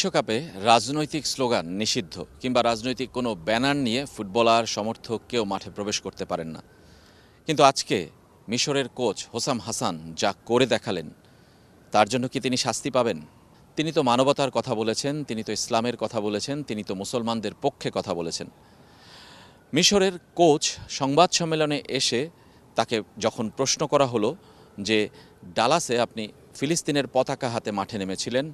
বিশ্বকাপে রাজনৈতিক স্লোগান নিষিদ্ধ কিংবা রাজনৈতিক কোনো ব্যানার নিয়ে ফুটবলার সমর্থক কেউ মাঠে প্রবেশ করতে পারেন না। কিন্তু আজকে মিশরের কোচ হোসাম হাসান যা করে দেখালেন, তার জন্য কি তিনি শাস্তি পাবেন? তিনি তো মানবতার কথা বলেছেন, তিনি তো ইসলামের কথা বলেছেন, তিনি তো মুসলমানদের পক্ষে কথা বলেছেন। মিশরের কোচ সংবাদ সম্মেলনে এসে তাকে যখন প্রশ্ন করা হলো যে ডালাসে আপনি ফিলিস্তিনের পতাকা হাতে মাঠে নেমেছিলেন,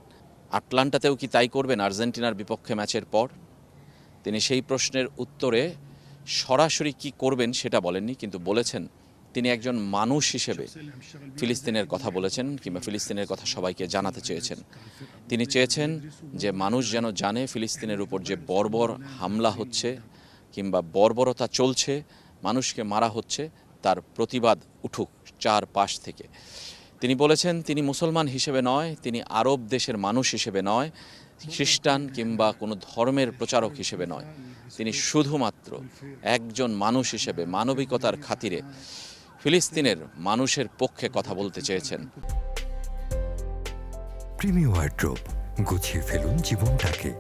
আটলান্টাতেও কি তাই করবেন আর্জেন্টিনার বিপক্ষে ম্যাচের পর? তিনি সেই প্রশ্নের উত্তরে সরাসরি কি করবেন সেটা বলেননি, কিন্তু বলেছেন তিনি একজন মানুষ হিসেবে ফিলিস্তিনের কথা বলেছেন কিংবা ফিলিস্তিনের কথা সবাইকে জানাতে চেয়েছেন। তিনি চেয়েছেন যে মানুষ যেন জানে ফিলিস্তিনের উপর যে বর্বর হামলা হচ্ছে কিংবা বর্বরতা চলছে, মানুষকে মারা হচ্ছে, তার প্রতিবাদ উঠুক চারপাশ থেকে। তিনি বলেছেন তিনি মুসলমান হিসেবে নয়, তিনি আরব দেশের মানুষ হিসেবে নয়, খ্রিস্টান কিংবা কোনো ধর্মের প্রচারক হিসেবে নয়, তিনি শুধুমাত্র একজন মানুষ হিসেবে মানবিকতার খাতিরে ফিলিস্তিনের মানুষের পক্ষে কথা বলতে চেয়েছেন। প্রিমিয়ার ওয়ার্ড্রোব, গুছিয়ে ফেলুন জীবনটাকে।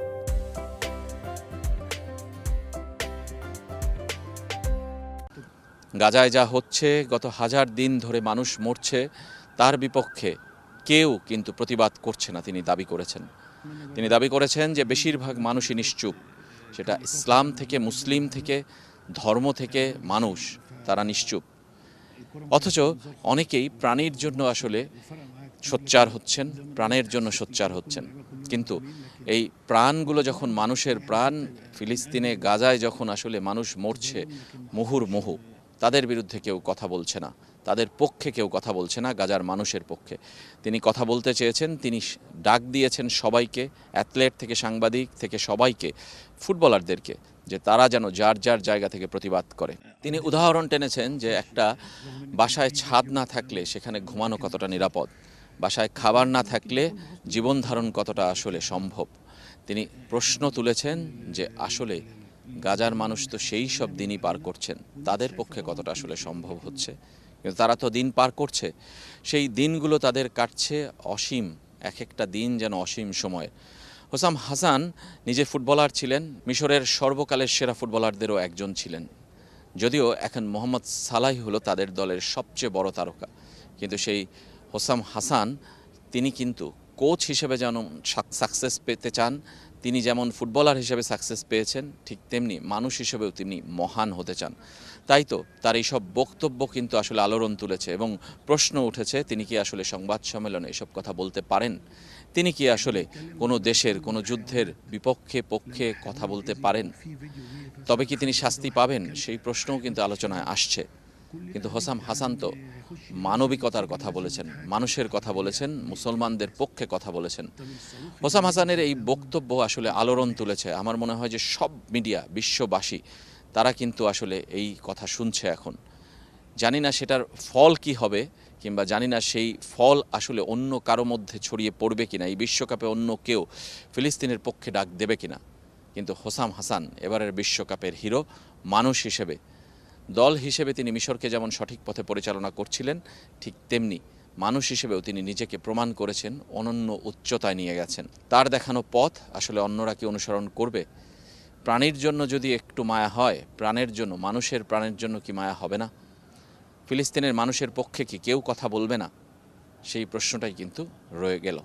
গাজায় যা হচ্ছে, গত হাজার দিন ধরে মানুষ মরছে, তার বিপক্ষে কেউ কিন্তু প্রতিবাদ করছে না, তিনি দাবি করেছেন। তিনি দাবি করেছেন যে বেশিরভাগ মানুষই নিশ্চুপ, সেটা ইসলাম থেকে মুসলিম থেকে ধর্ম থেকে মানুষ, তারা নিশ্চুপ। অথচ অনেকেই প্রাণীর জন্য আসলে সোচ্চার হচ্ছেন, প্রাণের জন্য সোচ্চার হচ্ছেন। কিন্তু এই প্রাণগুলো যখন মানুষের প্রাণ, ফিলিস্তিনে গাজায় যখন আসলে মানুষ মরছে মুহুর্মুহু, তাদের বিরুদ্ধে কেউ কথা বলছে না, তাদের পক্ষে কেউ কথা বলছে না, গাজার মানুষের পক্ষে তিনি কথা বলতে চেয়েছেন। তিনি ডাক দিয়েছেন সবাইকে, অ্যাথলেট থেকে সাংবাদিক থেকে সবাইকে, ফুটবলারদেরকে, যে তারা যেন যার যার জায়গা থেকে প্রতিবাদ করে। তিনি উদাহরণ টেনেছেন যে একটা বাসায় ছাদ না থাকলে সেখানে ঘুমানো কতটা নিরাপদ, বাসায় খাবার না থাকলে জীবন ধারণ কতটা আসলে সম্ভব। তিনি প্রশ্ন তুলেছেন যে আসলে গাজার মানুষ তো সেই সব দিনই পার করছেন, তাদের পক্ষে কতটা আসলে সম্ভব হচ্ছে। কিন্তু তারা তো দিন পার করছে, সেই দিনগুলো তাদের কাটছে অসীম, এক একটা দিন যেন অসীম সময়। হোসাম হাসান নিজে ফুটবলার ছিলেন, মিশরের সর্বকালের সেরা ফুটবলারদেরও একজন ছিলেন। যদিও এখন মোহাম্মদ সালাহ হলো তাদের দলের সবচেয়ে বড় তারকা, কিন্তু সেই হোসাম হাসান তিনি কিন্তু কোচ হিসেবে যেন সাকসেস পেতে চান, তিনি যেমন ফুটবলার হিসেবে সাকসেস পেয়েছেন, ঠিক তেমনি মানুষ হিসেবেও তিনি মহান হতে চান। তাই তো তার এইসব বক্তব্য কিন্তু আসলে আলোড়ন তুলেছে এবং প্রশ্ন উঠেছে তিনি কি আসলে সংবাদ সম্মেলনে এসব কথা বলতে পারেন, তিনি কি আসলে কোনো দেশের কোনো যুদ্ধের বিপক্ষে পক্ষে কথা বলতে পারেন, তবে কি তিনি শাস্তি পাবেন, সেই প্রশ্নও কিন্তু আলোচনায় আসছে। কিন্তু হোসাম হাসান তো মানবিকতার কথা বলেছেন, মানুষের কথা বলেছেন, মুসলমানদের পক্ষে কথা বলেছেন। হোসাম হাসানের এই বক্তব্য আসলে আলোড়ন তুলেছে। আমার মনে হয় যে সব মিডিয়া, বিশ্ববাসী, তারা কিন্তু আসলে এই কথা শুনছে এখন। জানি না সেটার ফল কি হবে, কিংবা জানি না সেই ফল আসলে অন্য কারো মধ্যে ছড়িয়ে পড়বে কিনা, এই বিশ্বকাপে অন্য কেউ ফিলিস্তিনের পক্ষে ডাক দেবে কিনা। কিন্তু হোসাম হাসান এবারের বিশ্বকাপের হিরো। মানুষ হিসেবে, দল হিসেবে তিনি মিশরকে যেমন সঠিক পথে পরিচালনা করছিলেন, ঠিক তেমনি মানুষ হিসেবেও তিনি নিজেকে প্রমাণ করেছেন, অনন্য উচ্চতায় নিয়ে গেছেন। তার দেখানো পথ আসলে অন্যরা কি অনুসরণ করবে? প্রাণীর জন্য যদি একটু মায়া হয়, প্রাণের জন্য, মানুষের প্রাণের জন্য কি মায়া হবে না? ফিলিস্তিনের মানুষের পক্ষে কি কেউ কথা বলবে না? সেই প্রশ্নটাই কিন্তু রয়ে গেল।